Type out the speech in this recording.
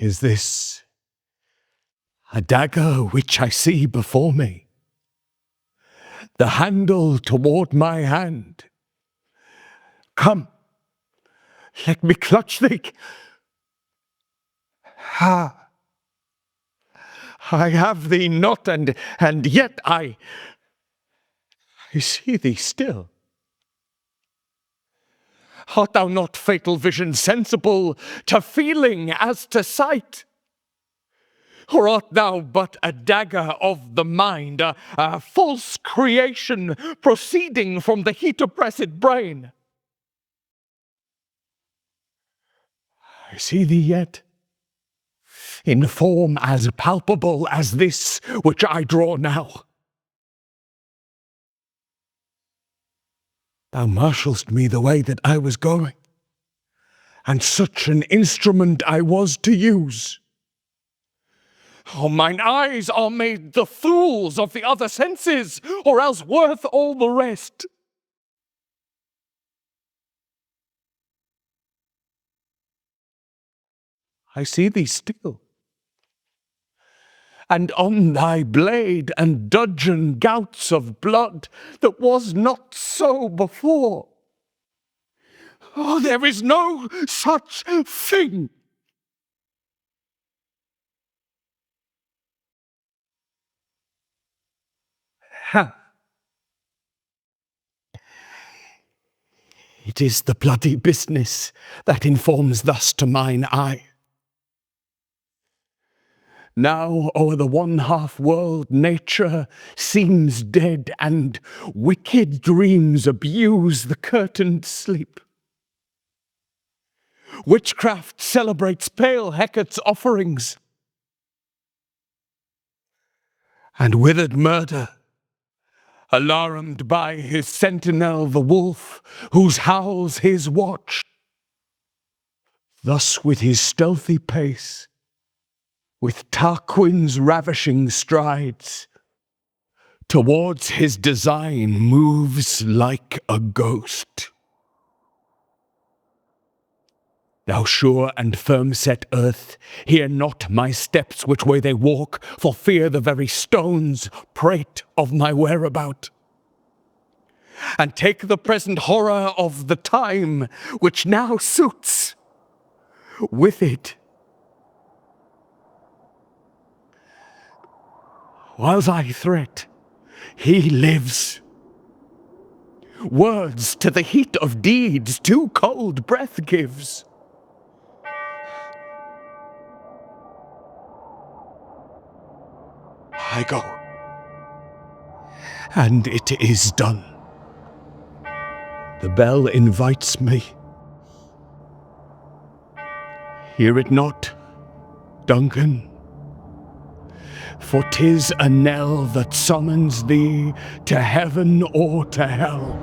Is this a dagger which I see before me? The handle toward my hand. Come, let me clutch thee. Ha! I have thee not, and yet I see thee still. Art thou not, fatal vision, sensible to feeling as to sight? Or art thou but a dagger of the mind, a false creation proceeding from the heat-oppressed brain? I see thee yet, in form as palpable as this which I draw now. Thou marshall'st me the way that I was going, and such an instrument I was to use. Oh, mine eyes are made the fools of the other senses, or else worth all the rest. I see thee still, and on thy blade and dudgeon gouts of blood that was not so before. Oh, there is no such thing. Ha! It is the bloody business that informs thus to mine eye. Now o'er the one-half world nature seems dead, and wicked dreams abuse the curtained sleep. Witchcraft celebrates pale Hecate's offerings, and withered murder, alarmed by his sentinel the wolf, whose howls his watch, thus with his stealthy pace, with Tarquin's ravishing strides, towards his design moves like a ghost. Thou sure and firm-set earth, hear not my steps which way they walk, for fear the very stones prate of my whereabout. And take the present horror of the time which now suits with it. While thy threat, he lives. Words to the heat of deeds too cold breath gives. I go, and it is done. The bell invites me. Hear it not, Duncan, for 'tis a knell that summons thee to heaven or to hell.